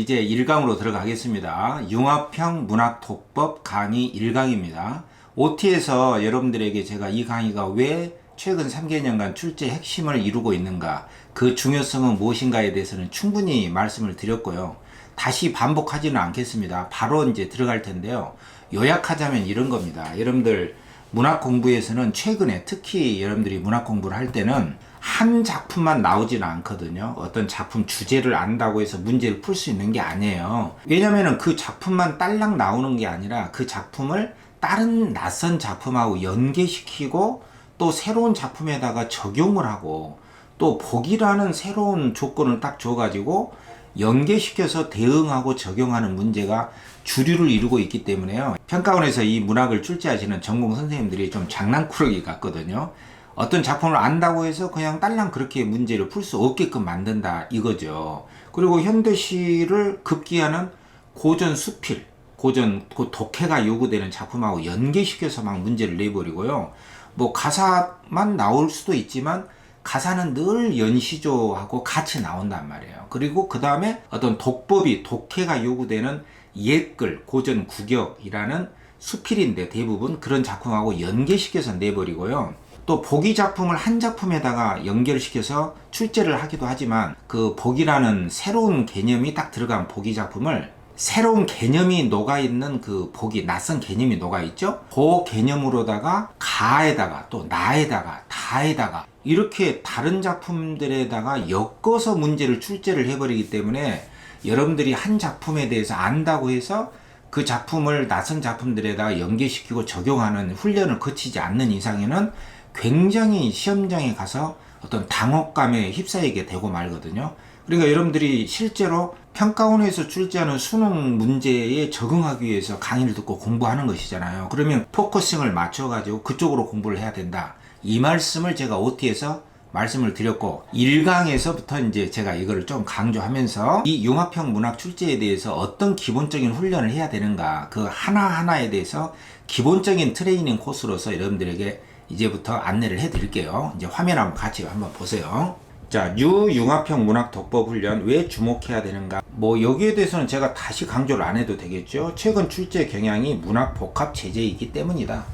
이제 1강으로 들어가겠습니다. 융합형 문학독법 강의 1강입니다. OT에서 여러분들에게 제가 이 강의가 왜 최근 3개년간 출제 핵심을 이루고 있는가, 그 중요성은 무엇인가에 대해서는 충분히 말씀을 드렸고요. 다시 반복하지는 않겠습니다. 바로 이제 들어갈 텐데요. 요약하자면 이런 겁니다. 여러분들 문학 공부에서는 최근에 특히 여러분들이 문학 공부를 할 때는 한 작품만 나오지는 않거든요. 어떤 작품 주제를 안다고 해서 문제를 풀 수 있는 게 아니에요. 왜냐면은 그 작품만 딸랑 나오는 게 아니라 그 작품을 다른 낯선 작품하고 연계시키고 또 새로운 작품에다가 적용을 하고 또 복이라는 새로운 조건을 딱 줘가지고 연계시켜서 대응하고 적용하는 문제가 주류를 이루고 있기 때문에요. 평가원에서 이 문학을 출제하시는 전공 선생님들이 좀 장난꾸러기 같거든요. 어떤 작품을 안다고 해서 그냥 딸랑 그렇게 문제를 풀 수 없게끔 만든다 이거죠. 그리고 현대시를 급기야는 고전 수필, 고전 그 독해가 요구되는 작품하고 연계시켜서 막 문제를 내버리고요. 뭐 가사만 나올 수도 있지만 가사는 늘 연시조하고 같이 나온단 말이에요. 그리고 그 다음에 어떤 독법이 독해가 요구되는 옛글, 고전 구격이라는 수필인데 대부분 그런 작품하고 연계시켜서 내버리고요. 또 복이 작품을 한 작품에다가 연결시켜서 출제를 하기도 하지만 그 복이라는 새로운 개념이 딱 들어간 복이 작품을 새로운 개념이 녹아있는 그 복이 낯선 개념이 녹아있죠? 그 개념으로다가 가에다가 또 나에다가 다에다가 이렇게 다른 작품들에다가 엮어서 문제를 출제를 해버리기 때문에 여러분들이 한 작품에 대해서 안다고 해서 그 작품을 낯선 작품들에다가 연계시키고 적용하는 훈련을 거치지 않는 이상에는 굉장히 시험장에 가서 어떤 당혹감에 휩싸이게 되고 말거든요. 그러니까 여러분들이 실제로 평가원에서 출제하는 수능 문제에 적응하기 위해서 강의를 듣고 공부하는 것이잖아요. 그러면 포커싱을 맞춰가지고 그쪽으로 공부를 해야 된다. 이 말씀을 제가 OT에서 말씀을 드렸고 1강에서부터 이제 제가 이거를 좀 강조하면서 이 융합형 문학 출제에 대해서 어떤 기본적인 훈련을 해야 되는가, 그 하나하나에 대해서 기본적인 트레이닝 코스로서 여러분들에게 이제부터 안내를 해 드릴게요. 이제 화면 한번 같이 한번 보세요. 자, 유융합형 문학 독법 훈련 왜 주목해야 되는가? 뭐 여기에 대해서는 제가 다시 강조를 안 해도 되겠죠. 최근 출제 경향이 문학 복합 제재이기 때문이다.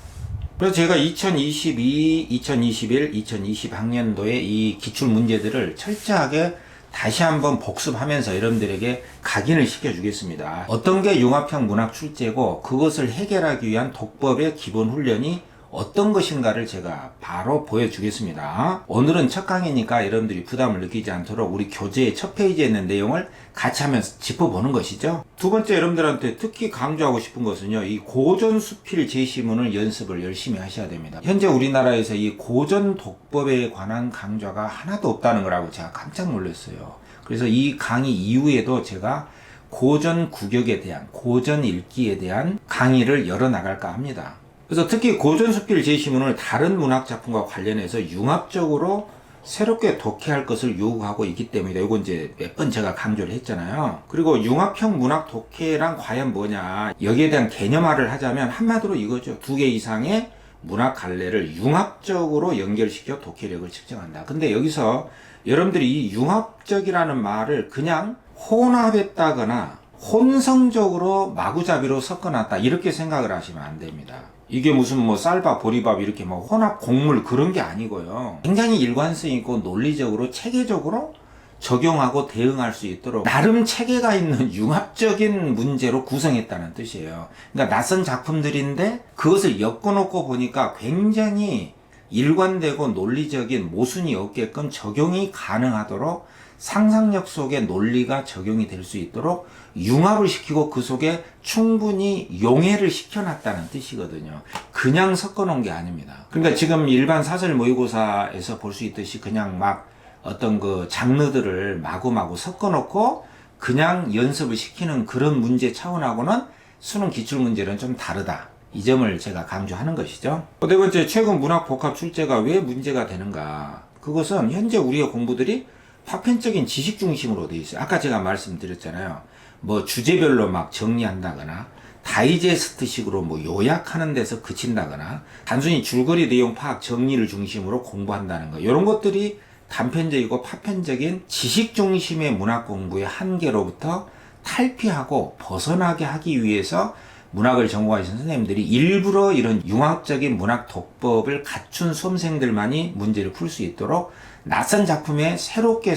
그래서 제가 2022, 2021, 2020학년도에 이 기출 문제들을 철저하게 다시 한번 복습하면서 여러분들에게 각인을 시켜주겠습니다. 어떤 게 융합형 문학 출제고 그것을 해결하기 위한 독법의 기본 훈련이 어떤 것인가를 제가 바로 보여주겠습니다. 오늘은 첫 강의니까 여러분들이 부담을 느끼지 않도록 우리 교재의 첫 페이지에 있는 내용을 같이 하면서 짚어보는 것이죠. 두 번째, 여러분들한테 특히 강조하고 싶은 것은요, 이 고전 수필 제시문을 연습을 열심히 하셔야 됩니다. 현재 우리나라에서 이 고전 독법에 관한 강좌가 하나도 없다는 거라고 제가 깜짝 놀랐어요. 그래서 이 강의 이후에도 제가 고전 구격에 대한, 고전 읽기에 대한 강의를 열어나갈까 합니다. 그래서 특히 고전수필 제시문을 다른 문학작품과 관련해서 융합적으로 새롭게 독해할 것을 요구하고 있기 때문에 이거 이제 몇 번 제가 강조를 했잖아요. 그리고 융합형 문학 독해란 과연 뭐냐, 여기에 대한 개념화를 하자면 한마디로 이거죠. 2개 이상의 문학 갈래를 융합적으로 연결시켜 독해력을 측정한다. 근데 여기서 여러분들이 이 융합적이라는 말을 그냥 혼합했다거나 혼성적으로 마구잡이로 섞어놨다 이렇게 생각을 하시면 안 됩니다. 이게 무슨 뭐 쌀밥, 보리밥 이렇게 뭐 혼합 곡물 그런 게 아니고요. 굉장히 일관성 있고 논리적으로 체계적으로 적용하고 대응할 수 있도록 나름 체계가 있는 융합적인 문제로 구성했다는 뜻이에요. 그러니까 낯선 작품들인데 그것을 엮어놓고 보니까 굉장히 일관되고 논리적인 모순이 없게끔 적용이 가능하도록 상상력 속에 논리가 적용이 될 수 있도록 융합을 시키고 그 속에 충분히 용해를 시켜놨다는 뜻이거든요. 그냥 섞어놓은 게 아닙니다. 그러니까 지금 일반 사설 모의고사에서 볼 수 있듯이 그냥 막 어떤 그 장르들을 마구마구 섞어놓고 그냥 연습을 시키는 그런 문제 차원하고는 수능 기출문제는 좀 다르다. 이 점을 제가 강조하는 것이죠. 네 번째, 최근 문학 복합 출제가 왜 문제가 되는가? 그것은 현재 우리의 공부들이 파편적인 지식 중심으로 되어 있어요. 아까 제가 말씀드렸잖아요. 뭐 주제별로 막 정리한다거나 다이제스트식으로 뭐 요약하는 데서 그친다거나 단순히 줄거리 내용 파악 정리를 중심으로 공부한다는 거, 이런 것들이 단편적이고 파편적인 지식 중심의 문학 공부의 한계로부터 탈피하고 벗어나게 하기 위해서 문학을 전공하신 선생님들이 일부러 이런 융합적인 문학 독법을 갖춘 수험생들만이 문제를 풀 수 있도록 낯선 작품에 새롭게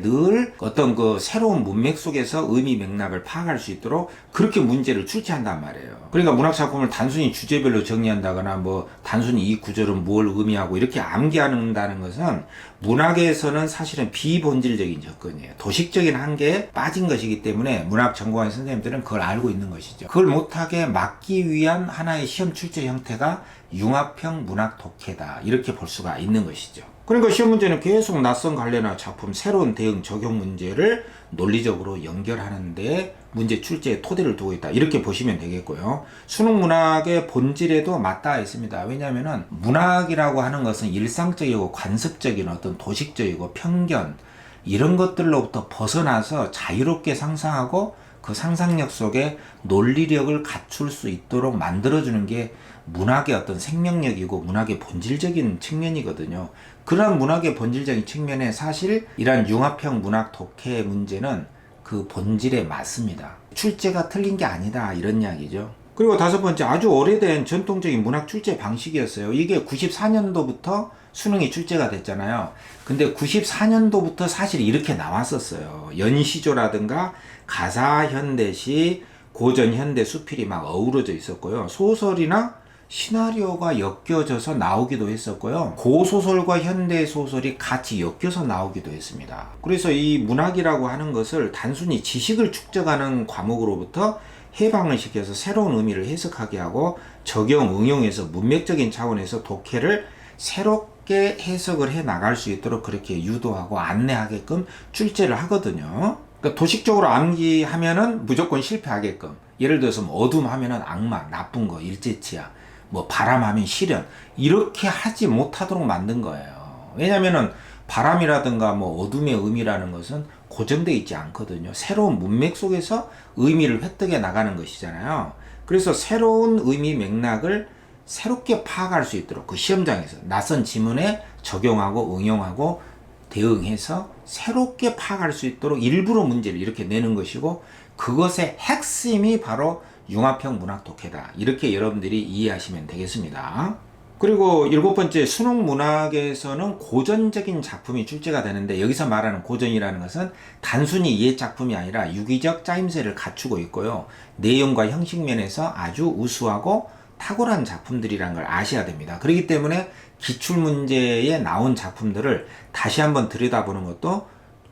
늘 어떤 그 새로운 문맥 속에서 의미 맥락을 파악할 수 있도록 그렇게 문제를 출제한단 말이에요. 그러니까 문학 작품을 단순히 주제별로 정리한다거나 뭐 단순히 이 구절은 뭘 의미하고 이렇게 암기한다는 것은 문학에서는 사실은 비본질적인 접근이에요. 도식적인 한계에 빠진 것이기 때문에 문학 전공하는 선생님들은 그걸 알고 있는 것이죠. 그걸 못하게 막기 위한 하나의 시험 출제 형태가 융합형 문학 독해다, 이렇게 볼 수가 있는 것이죠. 그러니까 시험 문제는 계속 낯선 관련한 작품, 새로운 대응 적용 문제를 논리적으로 연결하는데 문제 출제에 토대를 두고 있다, 이렇게 보시면 되겠고요. 수능 문학의 본질에도 맞닿아 있습니다. 왜냐하면 문학이라고 하는 것은 일상적이고 관습적인 어떤 도식적이고 편견, 이런 것들로부터 벗어나서 자유롭게 상상하고 그 상상력 속에 논리력을 갖출 수 있도록 만들어주는 게 문학의 어떤 생명력이고 문학의 본질적인 측면이거든요. 그런 문학의 본질적인 측면에 사실 이러한 융합형 문학 독해 문제는 그 본질에 맞습니다. 출제가 틀린 게 아니다, 이런 이야기죠. 그리고 다섯 번째, 아주 오래된 전통적인 문학 출제 방식이었어요. 이게 94년도부터 수능이 출제가 됐잖아요. 근데 94년도부터 사실 이렇게 나왔었어요. 연시조라든가 가사현대시, 고전현대 수필이 막 어우러져 있었고요. 소설이나 시나리오가 엮여져서 나오기도 했었고요. 고소설과 현대소설이 같이 엮여서 나오기도 했습니다. 그래서 이 문학이라고 하는 것을 단순히 지식을 축적하는 과목으로부터 해방을 시켜서 새로운 의미를 해석하게 하고 적용, 응용해서 문맥적인 차원에서 독해를 새롭게 해석을 해 나갈 수 있도록 그렇게 유도하고 안내하게끔 출제를 하거든요. 그러니까 도식적으로 암기하면은 무조건 실패하게끔, 예를 들어서 뭐 어둠 하면은 악마, 나쁜 거, 일제치야, 뭐 바람하면 시련, 이렇게 하지 못하도록 만든 거예요. 왜냐면은 바람이라든가 뭐 어둠의 의미라는 것은 고정되어 있지 않거든요. 새로운 문맥 속에서 의미를 획득해 나가는 것이잖아요. 그래서 새로운 의미 맥락을 새롭게 파악할 수 있도록 그 시험장에서 낯선 지문에 적용하고 응용하고 대응해서 새롭게 파악할 수 있도록 일부러 문제를 이렇게 내는 것이고, 그것의 핵심이 바로 융합형 문학 독해다, 이렇게 여러분들이 이해하시면 되겠습니다. 그리고 일곱 번째, 수능 문학에서는 고전적인 작품이 출제가 되는데, 여기서 말하는 고전이라는 것은 단순히 옛 작품이 아니라 유기적 짜임새를 갖추고 있고요. 내용과 형식 면에서 아주 우수하고 탁월한 작품들이라는 걸 아셔야 됩니다. 그렇기 때문에 기출문제에 나온 작품들을 다시 한번 들여다보는 것도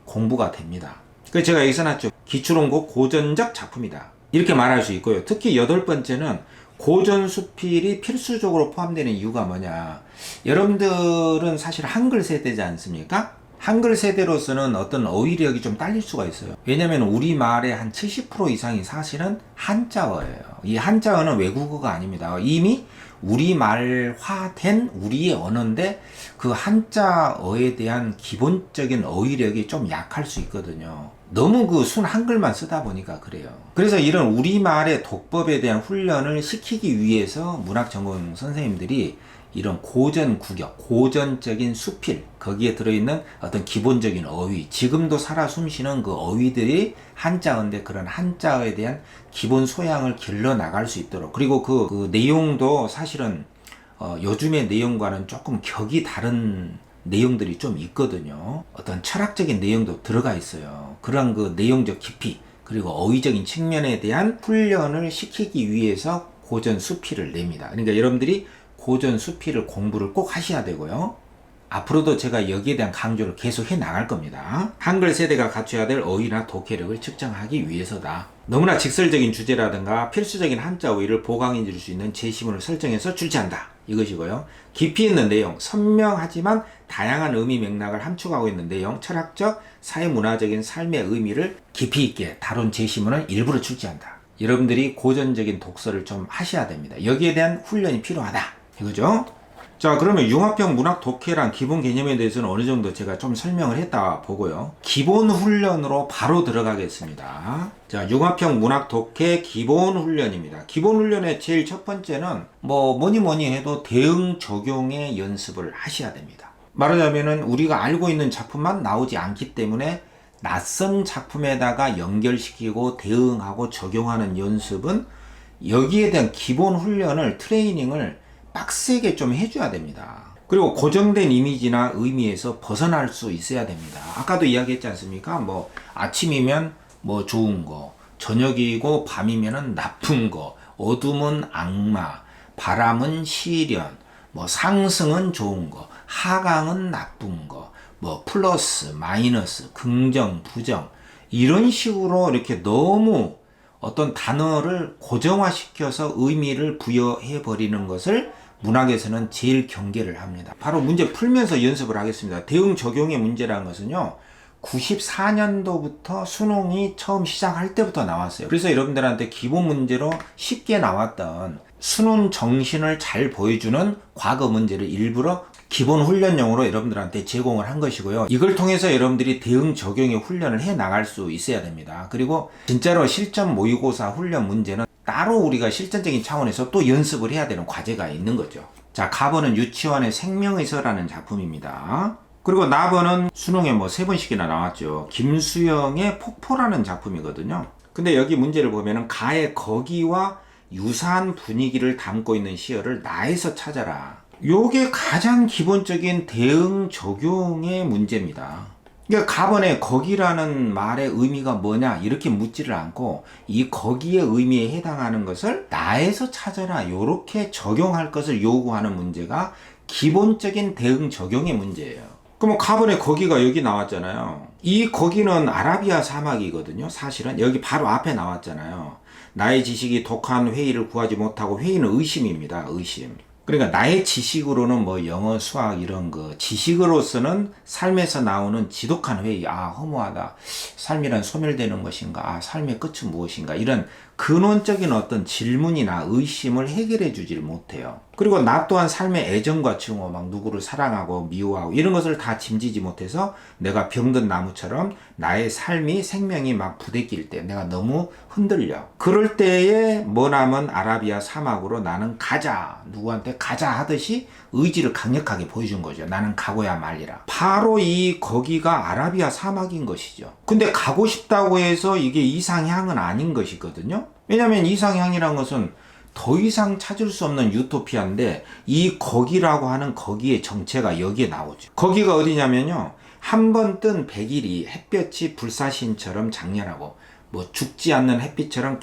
공부가 됩니다. 그래서 제가 여기 써놨죠. 기출원고 고전적 작품이다, 이렇게 말할 수 있고요. 특히 여덟 번째는 고전 수필이 필수적으로 포함되는 이유가 뭐냐. 여러분들은 사실 한글 세대지 않습니까? 한글 세대로서는 어떤 어휘력이 좀 딸릴 수가 있어요. 왜냐면 우리말의 한 70% 이상이 사실은 한자어예요. 이 한자어는 외국어가 아닙니다. 이미 우리말화된 우리의 언어인데 그 한자어에 대한 기본적인 어휘력이 좀 약할 수 있거든요. 너무 그 순 한글만 쓰다 보니까 그래요. 그래서 이런 우리말의 독법에 대한 훈련을 시키기 위해서 문학 전공 선생님들이 이런 고전 구격, 고전적인 수필, 거기에 들어있는 어떤 기본적인 어휘, 지금도 살아 숨쉬는 그 어휘들이 한자어인데 그런 한자어에 대한 기본 소양을 길러 나갈 수 있도록, 그리고 그 내용도 사실은 요즘의 내용과는 조금 격이 다른 내용들이 좀 있거든요. 어떤 철학적인 내용도 들어가 있어요. 그런 그 내용적 깊이, 그리고 어휘적인 측면에 대한 훈련을 시키기 위해서 고전 수필을 냅니다. 그러니까 여러분들이 고전 수필을 공부를 꼭 하셔야 되고요. 앞으로도 제가 여기에 대한 강조를 계속 해 나갈 겁니다. 한글 세대가 갖춰야 될 어휘나 독해력을 측정하기 위해서다. 너무나 직설적인 주제라든가 필수적인 한자 어휘를 보강해 줄 수 있는 제시문을 설정해서 출제한다, 이것이고요. 깊이 있는 내용, 선명하지만 다양한 의미 맥락을 함축하고 있는 내용, 철학적, 사회문화적인 삶의 의미를 깊이 있게 다룬 제시문을 일부러 출제한다. 여러분들이 고전적인 독서를 좀 하셔야 됩니다. 여기에 대한 훈련이 필요하다, 이거죠. 자, 그러면 융합형 문학 독해란 기본 개념에 대해서는 어느 정도 제가 좀 설명을 했다 보고요. 기본 훈련으로 바로 들어가겠습니다. 자, 융합형 문학 독해 기본 훈련입니다. 기본 훈련의 제일 첫 번째는 뭐니 해도 대응 적용의 연습을 하셔야 됩니다. 말하자면은 우리가 알고 있는 작품만 나오지 않기 때문에 낯선 작품에다가 연결시키고 대응하고 적용하는 연습은 여기에 대한 기본 훈련을, 트레이닝을 빡세게 좀 해줘야 됩니다. 그리고 고정된 이미지나 의미에서 벗어날 수 있어야 됩니다. 아까도 이야기했지 않습니까? 뭐 아침이면 뭐 좋은 거, 저녁이고 밤이면은 나쁜 거, 어둠은 악마, 바람은 시련, 뭐 상승은 좋은 거, 하강은 나쁜 거, 뭐 플러스, 마이너스, 긍정, 부정, 이런 식으로 이렇게 너무 어떤 단어를 고정화시켜서 의미를 부여해 버리는 것을 문학에서는 제일 경계를 합니다. 바로 문제 풀면서 연습을 하겠습니다. 대응 적용의 문제라는 것은요, 94년도부터 수능이 처음 시작할 때부터 나왔어요. 그래서 여러분들한테 기본 문제로 쉽게 나왔던 수능 정신을 잘 보여주는 과거 문제를 일부러 기본 훈련용으로 여러분들한테 제공을 한 것이고요. 이걸 통해서 여러분들이 대응 적용의 훈련을 해 나갈 수 있어야 됩니다. 그리고 진짜로 실전 모의고사 훈련 문제는 따로 우리가 실전적인 차원에서 또 연습을 해야 되는 과제가 있는 거죠. 자, 가번은 유치원의 생명의서라는 작품입니다. 그리고 나번은 수능에 뭐 3번씩이나 나왔죠. 김수영의 폭포라는 작품이거든요. 근데 여기 문제를 보면은 가의 거기와 유사한 분위기를 담고 있는 시어를 나에서 찾아라. 요게 가장 기본적인 대응 적용의 문제입니다. 그러니까 가번에 거기라는 말의 의미가 뭐냐 이렇게 묻지를 않고 이 거기의 의미에 해당하는 것을 나에서 찾아라 요렇게 적용할 것을 요구하는 문제가 기본적인 대응 적용의 문제예요. 그럼 가번에 거기가 여기 나왔잖아요. 이 거기는 아라비아 사막이거든요. 사실은 여기 바로 앞에 나왔잖아요. 나의 지식이 독한 회의를 구하지 못하고, 회의는 의심입니다. 의심. 그러니까 나의 지식으로는 뭐 영어, 수학 이런 거, 지식으로서는 삶에서 나오는 지독한 회의, 아 허무하다, 삶이란 소멸되는 것인가, 아 삶의 끝은 무엇인가, 이런 근원적인 어떤 질문이나 의심을 해결해 주질 못해요. 그리고 나 또한 삶의 애정과 증오, 막 누구를 사랑하고 미워하고 이런 것을 다 짐지지 못해서 내가 병든 나무처럼 나의 삶이, 생명이 막 부대낄 때 내가 너무 흔들려. 그럴 때에 머나먼 아라비아 사막으로 나는 가자, 누구한테 가자 하듯이 의지를 강력하게 보여준 거죠. 나는 가고야 말리라. 바로 이 거기가 아라비아 사막인 것이죠. 근데 가고 싶다고 해서 이게 이상향은 아닌 것이거든요. 왜냐하면 이상향이란 것은 더 이상 찾을 수 없는 유토피아인데, 이 거기라고 하는 거기의 정체가 여기에 나오죠. 거기가 어디냐면요, 한 번 뜬 백일이 햇볕이 불사신처럼 장렬하고 뭐 죽지 않는 햇빛처럼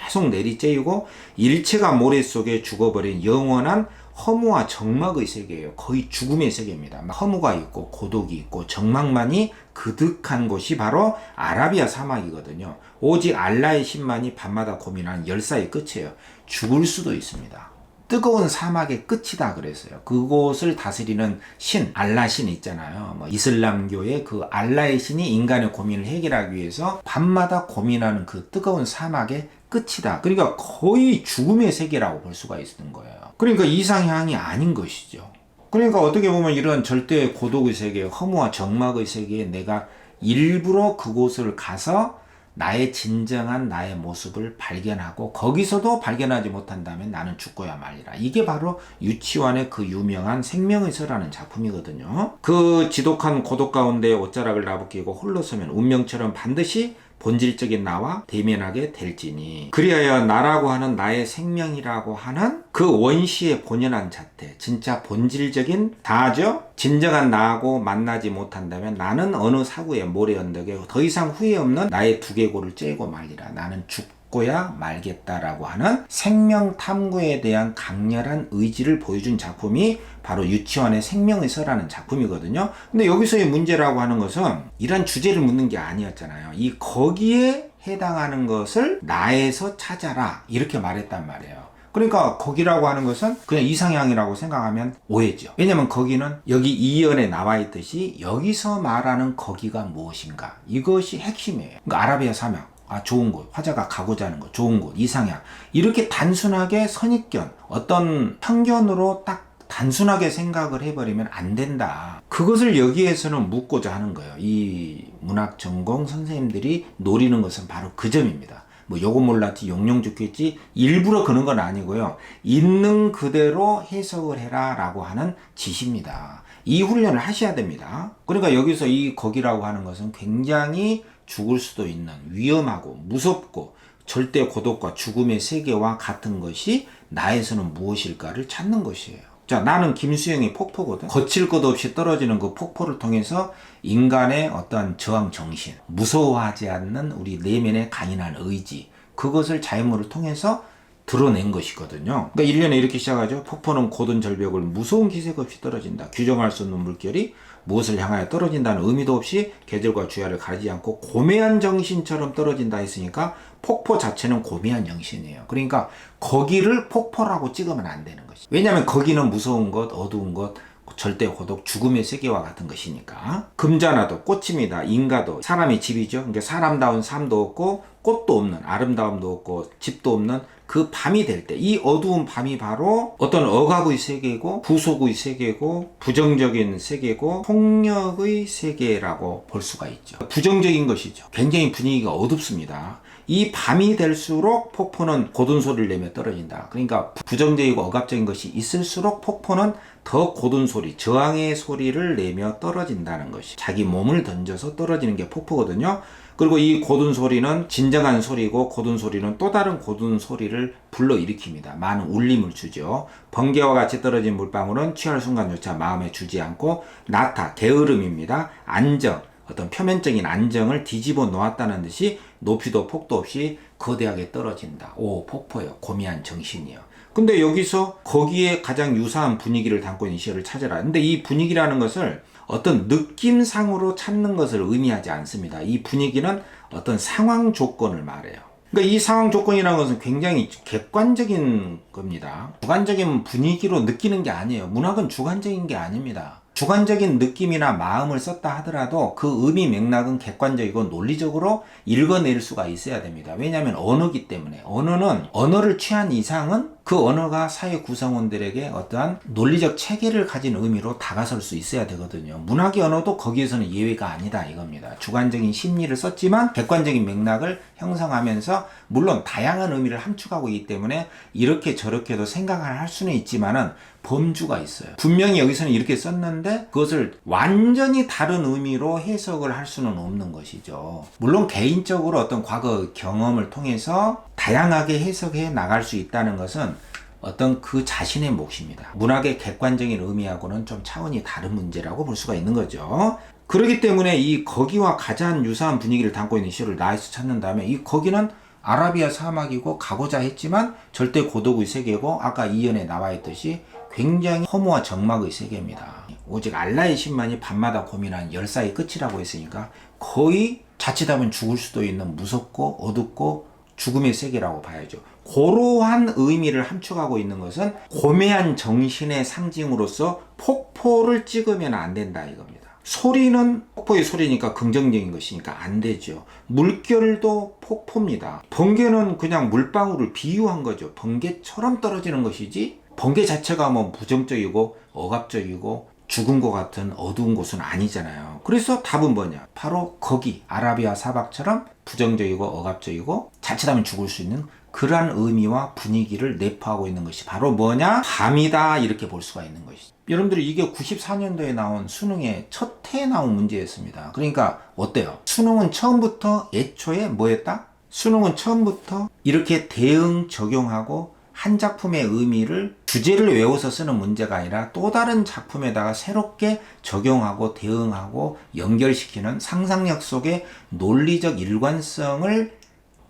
계속 내리쬐이고 일체가 모래 속에 죽어버린 영원한 허무와 정막의 세계예요. 거의 죽음의 세계입니다. 허무가 있고 고독이 있고 정막만이 그득한 곳이 바로 아라비아 사막이거든요. 오직 알라의 신만이 밤마다 고민한 열사의 끝이에요. 죽을 수도 있습니다. 뜨거운 사막의 끝이다 그랬어요. 그곳을 다스리는 신, 알라 신 있잖아요. 뭐 이슬람교의 그 알라의 신이 인간의 고민을 해결하기 위해서 밤마다 고민하는 그 뜨거운 사막의 끝이다. 그러니까 거의 죽음의 세계라고 볼 수가 있는 거예요. 그러니까 이상향이 아닌 것이죠. 그러니까 어떻게 보면 이런 절대 고독의 세계, 허무와 정막의 세계에 내가 일부러 그곳을 가서 나의 진정한 나의 모습을 발견하고, 거기서도 발견하지 못한다면 나는 죽고야 말리라. 이게 바로 유치원의 그 유명한 생명의서라는 작품이거든요. 그 지독한 고독 가운데 옷자락을 나부끼고 홀로 서면 운명처럼 반드시 본질적인 나와 대면하게 될지니, 그리하여 나라고 하는 나의 생명이라고 하는 그 원시의 본연한 자태, 진짜 본질적인 다죠. 진정한 나하고 만나지 못한다면 나는 어느 사구의 모래 언덕에 더 이상 후회 없는 나의 두개골을 째고 말리라. 나는 죽고야 말겠다라고 하는 생명 탐구에 대한 강렬한 의지를 보여준 작품이 바로 유치원의 생명의서라는 작품이거든요. 근데 여기서의 문제라고 하는 것은 이런 주제를 묻는 게 아니었잖아요. 이 거기에 해당하는 것을 나에서 찾아라 이렇게 말했단 말이에요. 그러니까 거기라고 하는 것은 그냥 이상향이라고 생각하면 오해죠. 왜냐면 거기는 여기 이연에 나와 있듯이 여기서 말하는 거기가 무엇인가, 이것이 핵심이에요. 그러니까 아라비아 사막, 아 좋은 곳, 화자가 가고자 하는 곳, 좋은 곳, 이상향, 이렇게 단순하게 선입견, 어떤 편견으로 딱 단순하게 생각을 해버리면 안 된다. 그것을 여기에서는 묻고자 하는 거예요. 이 문학 전공 선생님들이 노리는 것은 바로 그 점입니다. 뭐 요거 몰랐지 용용 죽겠지 일부러 그런 건 아니고요. 있는 그대로 해석을 해라 라고 하는 지시입니다. 이 훈련을 하셔야 됩니다. 그러니까 여기서 이 거기라고 하는 것은 굉장히 죽을 수도 있는 위험하고 무섭고 절대 고독과 죽음의 세계와 같은 것이 나에서는 무엇일까를 찾는 것이에요. 자, 나는 김수영의 폭포거든. 거칠 것 없이 떨어지는 그 폭포를 통해서 인간의 어떤 저항 정신, 무서워하지 않는 우리 내면의 강인한 의지, 그것을 자연물을 통해서 드러낸 것이거든요. 그러니까 1년에 이렇게 시작하죠. 폭포는 고든 절벽을 무서운 기색 없이 떨어진다. 규정할 수 없는 물결이 무엇을 향하여 떨어진다는 의미도 없이 계절과 주야를 가리지 않고 고매한 정신처럼 떨어진다 했으니까 폭포 자체는 고매한 정신이에요. 그러니까 거기를 폭포라고 찍으면 안 되는 것이. 왜냐하면 거기는 무서운 것, 어두운 것, 절대 고독, 죽음의 세계와 같은 것이니까. 금자나도 꽃입니다. 인가도 사람의 집이죠. 그러니까 사람다운 삶도 없고 꽃도 없는, 아름다움도 없고 집도 없는 그 밤이 될 때, 이 어두운 밤이 바로 어떤 억압의 세계고 구속의 세계고 부정적인 세계고 폭력의 세계라고 볼 수가 있죠. 부정적인 것이죠. 굉장히 분위기가 어둡습니다. 이 밤이 될수록 폭포는 고든 소리를 내며 떨어진다. 그러니까 부정적이고 억압적인 것이 있을수록 폭포는 더 고든 소리, 저항의 소리를 내며 떨어진다는 것이, 자기 몸을 던져서 떨어지는 게 폭포거든요. 그리고 이 고든 소리는 진정한 소리고 고든 소리는 또 다른 고든 소리를 불러일으킵니다. 많은 울림을 주죠. 번개와 같이 떨어진 물방울은 취할 순간조차 마음에 주지 않고 나타, 게으름입니다. 안정, 어떤 표면적인 안정을 뒤집어 놓았다는 듯이 높이도 폭도 없이 거대하게 떨어진다. 오, 폭포요. 고미한 정신이요. 근데 여기서 거기에 가장 유사한 분위기를 담고 있는 시를 찾아라. 근데 이 분위기라는 것을 어떤 느낌상으로 찾는 것을 의미하지 않습니다. 이 분위기는 어떤 상황 조건을 말해요. 그러니까 이 상황 조건이라는 것은 굉장히 객관적인 겁니다. 주관적인 분위기로 느끼는 게 아니에요. 문학은 주관적인 게 아닙니다. 주관적인 느낌이나 마음을 썼다 하더라도 그 의미 맥락은 객관적이고 논리적으로 읽어낼 수가 있어야 됩니다. 왜냐하면 언어기 때문에. 언어는 언어를 취한 이상은 그 언어가 사회 구성원들에게 어떠한 논리적 체계를 가진 의미로 다가설 수 있어야 되거든요. 문학의 언어도 거기에서는 예외가 아니다 이겁니다. 주관적인 심리를 썼지만 객관적인 맥락을 형성하면서 물론 다양한 의미를 함축하고 있기 때문에 이렇게 저렇게도 생각을 할 수는 있지만은 범주가 있어요. 분명히 여기서는 이렇게 썼는데 그것을 완전히 다른 의미로 해석을 할 수는 없는 것이죠. 물론 개인적으로 어떤 과거 경험을 통해서 다양하게 해석해 나갈 수 있다는 것은 어떤 그 자신의 몫입니다. 문학의 객관적인 의미하고는 좀 차원이 다른 문제라고 볼 수가 있는 거죠. 그렇기 때문에 이 거기와 가장 유사한 분위기를 담고 있는 시를 나에서 찾는다면 이 거기는 아라비아 사막이고 가고자 했지만 절대 고독의 세계고 아까 이연에 나와 있듯이 굉장히 허무와 적막의 세계입니다. 오직 알라의 신만이 밤마다 고민한 열사의 끝이라고 했으니까 거의 자칫하면 죽을 수도 있는 무섭고 어둡고 죽음의 세계라고 봐야죠. 고러한 의미를 함축하고 있는 것은 고매한 정신의 상징으로서 폭포를 찍으면 안 된다 이겁니다. 소리는 폭포의 소리니까 긍정적인 것이니까 안 되죠. 물결도 폭포입니다. 번개는 그냥 물방울을 비유한 거죠. 번개처럼 떨어지는 것이지 번개 자체가 뭐 부정적이고 억압적이고 죽은 것 같은 어두운 곳은 아니잖아요. 그래서 답은 뭐냐? 바로 거기 아라비아 사막처럼 부정적이고 억압적이고 자칫하면 죽을 수 있는 그러한 의미와 분위기를 내포하고 있는 것이 바로 뭐냐? 밤이다 이렇게 볼 수가 있는 것이죠. 여러분들이 이게 94년도에 나온 수능의 첫 해에 나온 문제였습니다. 그러니까 어때요? 수능은 처음부터 애초에 뭐였다? 수능은 처음부터 이렇게 대응 적용하고 한 작품의 의미를 주제를 외워서 쓰는 문제가 아니라 또 다른 작품에다가 새롭게 적용하고 대응하고 연결시키는 상상력 속의 논리적 일관성을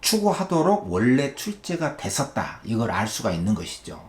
추구하도록 원래 출제가 됐었다. 이걸 알 수가 있는 것이죠.